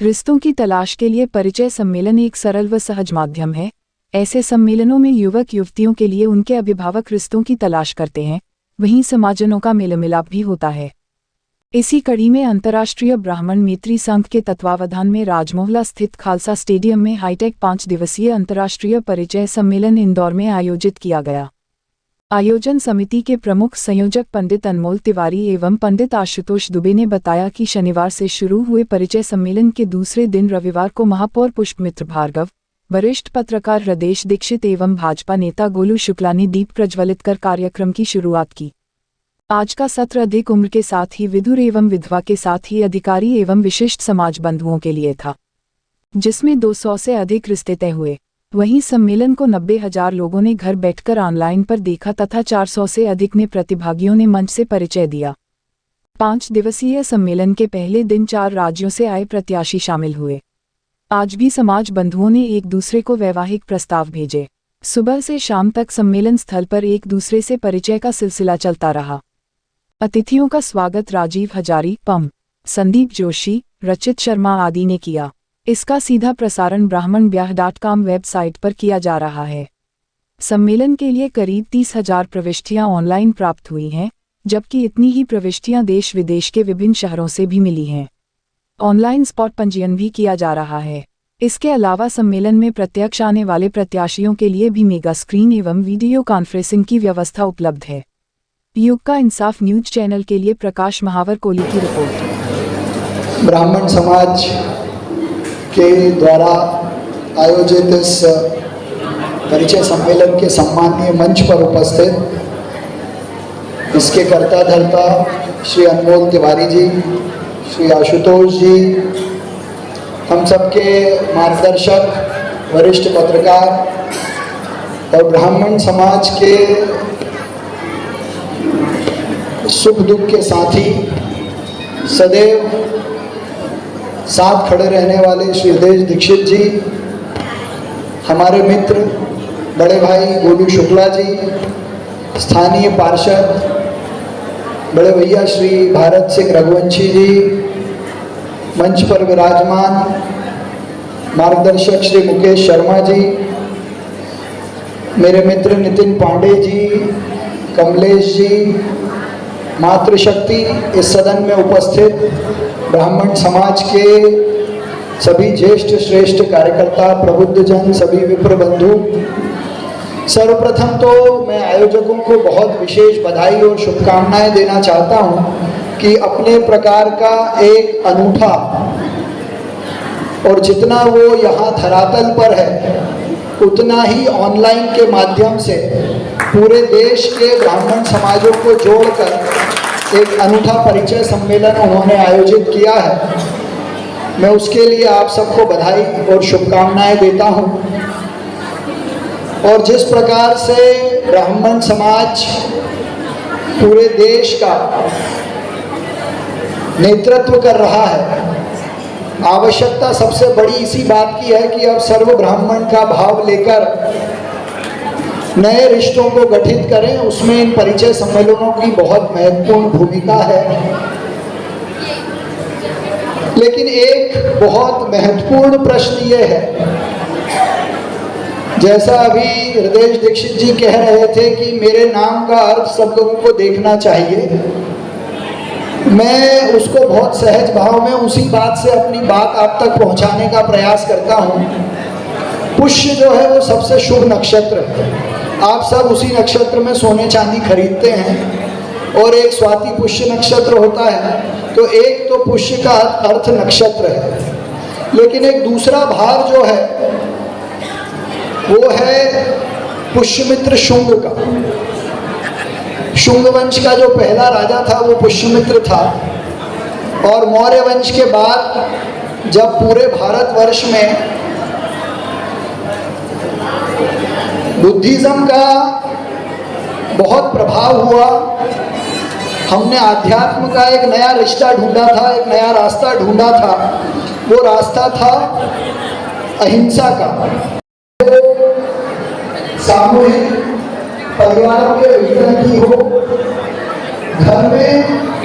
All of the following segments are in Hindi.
रिश्तों की तलाश के लिए परिचय सम्मेलन एक सरल व सहज माध्यम है। ऐसे सम्मेलनों में युवक युवतियों के लिए उनके अभिभावक रिश्तों की तलाश करते हैं, वहीं समाजजनों का मेल मिलाप भी होता है। इसी कड़ी में अंतर्राष्ट्रीय ब्राह्मण मैत्री संघ के तत्वावधान में राजमोहला स्थित खालसा स्टेडियम में हाईटेक 5 दिवसीय अंतर्राष्ट्रीय परिचय सम्मेलन इंदौर में आयोजित किया गया। आयोजन समिति के प्रमुख संयोजक पंडित अनमोल तिवारी एवं पंडित आशुतोष दुबे ने बताया कि शनिवार से शुरू हुए परिचय सम्मेलन के दूसरे दिन रविवार को महापौर पुष्पमित्र भार्गव, वरिष्ठ पत्रकार हृदय दीक्षित एवं भाजपा नेता गोलू शुक्ला ने दीप प्रज्वलित कर कार्यक्रम की शुरुआत की। आज का सत्र अधिक उम्र के साथ ही विधुर एवं विधवा के साथ ही अधिकारी एवं विशिष्ट समाज बंधुओं के लिए था, जिसमें 200 से अधिक रिश्ते तय हुए। वहीं सम्मेलन को 90,000 लोगों ने घर बैठकर ऑनलाइन पर देखा तथा 400 से अधिक ने प्रतिभागियों ने मंच से परिचय दिया। 5 दिवसीय सम्मेलन के पहले दिन 4 राज्यों से आए प्रत्याशी शामिल हुए। आज भी समाज बंधुओं ने एक दूसरे को वैवाहिक प्रस्ताव भेजे। सुबह से शाम तक सम्मेलन स्थल पर एक दूसरे से परिचय का सिलसिला चलता रहा। अतिथियों का स्वागत राजीव हजारी, पम, संदीप जोशी, रचित शर्मा आदि ने किया। इसका सीधा प्रसारण brahmanbyah.com वेबसाइट पर किया जा रहा है। सम्मेलन के लिए करीब 30,000 प्रविष्टियां ऑनलाइन प्राप्त हुई हैं, जबकि इतनी ही प्रविष्टियां देश विदेश के विभिन्न शहरों से भी मिली हैं। ऑनलाइन स्पॉट पंजीयन भी किया जा रहा है। इसके अलावा सम्मेलन में प्रत्यक्ष आने वाले प्रत्याशियों के लिए भी मेगा स्क्रीन एवं वीडियो कॉन्फ्रेंसिंग की व्यवस्था उपलब्ध है। युग का इंसाफ न्यूज चैनल के लिए प्रकाश महावर कोली की रिपोर्ट। ब्राह्मण समाज के द्वारा आयोजित इस परिचय सम्मेलन के सम्मानीय मंच पर उपस्थित इसके कर्ता धर्ता श्री अनमोल तिवारी जी, श्री आशुतोष जी, हम सबके मार्गदर्शक, वरिष्ठ पत्रकार और ब्राह्मण समाज के सुख दुख के साथी, सदैव साथ खड़े रहने वाले श्री हृदय दीक्षित जी, हमारे मित्र बड़े भाई गोलू शुक्ला जी, स्थानीय पार्षद बड़े भैया श्री भारत सिंह रघुवंशी जी, मंच पर विराजमान मार्गदर्शक श्री मुकेश शर्मा जी, मेरे मित्र नितिन पांडे जी, कमलेश जी, मातृशक्ति, इस सदन में उपस्थित ब्राह्मण समाज के सभी ज्येष्ठ श्रेष्ठ कार्यकर्ता, प्रबुद्धजन, सभी विप्र बंधु, सर्वप्रथम तो मैं आयोजकों को बहुत विशेष बधाई और शुभकामनाएं देना चाहता हूं कि अपने प्रकार का एक अनूठा, और जितना वो यहाँ धरातल पर है उतना ही ऑनलाइन के माध्यम से पूरे देश के ब्राह्मण समाजों को जोड़कर एक अनूठा परिचय सम्मेलन उन्होंने आयोजित किया है। मैं उसके लिए आप सबको बधाई और शुभकामनाएं देता हूं। और जिस प्रकार से ब्राह्मण समाज पूरे देश का नेतृत्व कर रहा है, आवश्यकता सबसे बड़ी इसी बात की है कि अब सर्व ब्राह्मण का भाव लेकर नए रिश्तों को गठित करें। उसमें इन परिचय सम्मेलनों की बहुत महत्वपूर्ण भूमिका है। लेकिन एक बहुत महत्वपूर्ण प्रश्न ये है, जैसा अभी हृदय दीक्षित जी कह रहे थे कि मेरे नाम का अर्थ सब लोगों को देखना चाहिए, मैं उसको बहुत सहज भाव में उसी बात से अपनी बात आप तक पहुंचाने का प्रयास करता हूं। पुष्य जो है वो सबसे शुभ नक्षत्र है। आप सब उसी नक्षत्र में सोने चांदी खरीदते हैं और एक स्वाति पुष्य नक्षत्र होता है, तो एक तो पुष्य का अर्थ नक्षत्र है, लेकिन एक दूसरा भाव जो है वो है पुष्यमित्र शुंग का। शुंग वंश का जो पहला राजा था वो पुष्यमित्र था, और मौर्य वंश के बाद जब पूरे भारतवर्ष में बुद्धिज्म का बहुत प्रभाव हुआ, हमने आध्यात्म का एक नया रिश्ता ढूंढा था, एक नया रास्ता ढूंढा था। वो रास्ता था अहिंसा का। सामूहिक परिवारों के विघटन की हो, घर में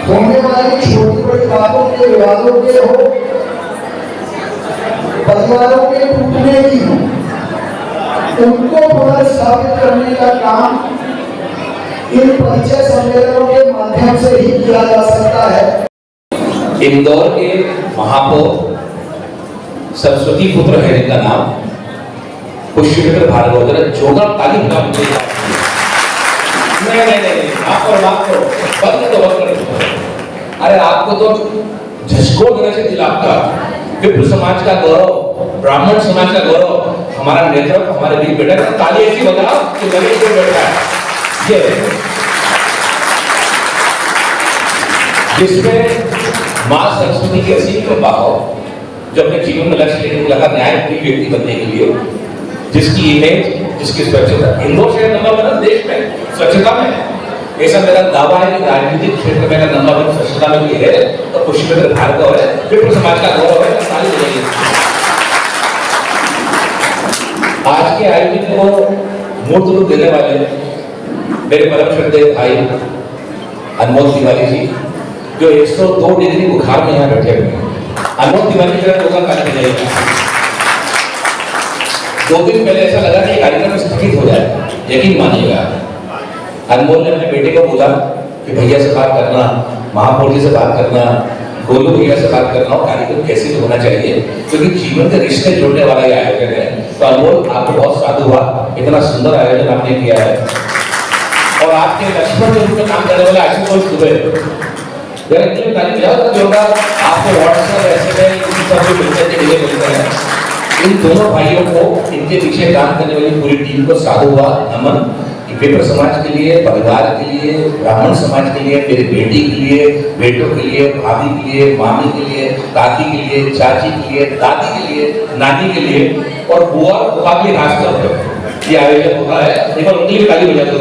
होने वाली छोटी बड़ी बातों के विवादों के हो, परिवारों के टूटने की हो, उनको पुनर्स्थापित करने का काम इन परिचय सम्मेलनों के माध्यम से ही किया जा सकता है। इंदौर के महापौर सरस्वती पुत्र है जिनका नाम पुष्यमित्र भार्गव, जरा जोरदार ताली बजा मुझे। नहीं आप करो बंद करो। अरे आपको तो झटको देने से दिल आपका विप्र समाज का गौरव, ब्राह्मण समाज का गौरव, हमारा नेतृत्व, हमारे बीच बैठा है। ताली ऐसी बजाओ कि लगे कोई बैठा है। ये जिसमें माँ सरस्वती की असीम कृपा हो, जो अपने जीवन में लक्ष्य लेकर लगा न्यायप्रिय व्यक्ति बनने के लिए, जिसकी इमेज, जिसकी स्वच्छता, इंदौर शहर नंबर 1 देश में स्वच्छता में। ऐसा मेरा दावा है कि राजनीतिक क्षेत्र में नंबर 1 स्वच्छता में भी है, तो पुष्यमित्र भार्गव है, विप्र समाज का गौरव है। ताली बजाइए। आज के आयोजन को मूर्त रूप देने वाले मेरे परम श्रद्धेय भाई अनमोल तिवारी जी, जो 102 डिग्री बुखार में यहाँ बैठे हुए हैं। अनमोल तिवारी का लोगों का करने जाएगा। 2 दिन पहले ऐसा लगा कि कार्यक्रम स्थगित हो जाए, यकीन मानिएगा। अनमोल ने अपने बेटे को बोला कि भैया से बात करना, महापौर जी से बात करना, गोलू भैया से बात करना, और कार्यक्रम कैसे होना चाहिए, क्योंकि जीवन के रिश्ते जोड़ने वाला ये आयोजन है। तो अनमोल, आपको बहुत साधु हुआ, इतना सुंदर आयोजन आपने किया है। और आपके लक्ष्मण के रूप में काम करने वाले आशुतोष दुबे, आपको व्हाट्सएप मिलते हैं। इन दोनों भाइयों को, इनके पीछे काम करने वाली पूरी टीम को साधुवाद, नमन। विप्र समाज के लिए, परिवार के लिए, ब्राह्मण समाज के लिए, मेरी बेटी के लिए, बेटों के लिए, भाभी के लिए, मामी के लिए, काकी के लिए, चाची के लिए, दादी के लिए, नानी के लिए और बुआ के लिए खास तौर पर ये आयोजन होता है। एक बार उनके लिए ताली बजा दो।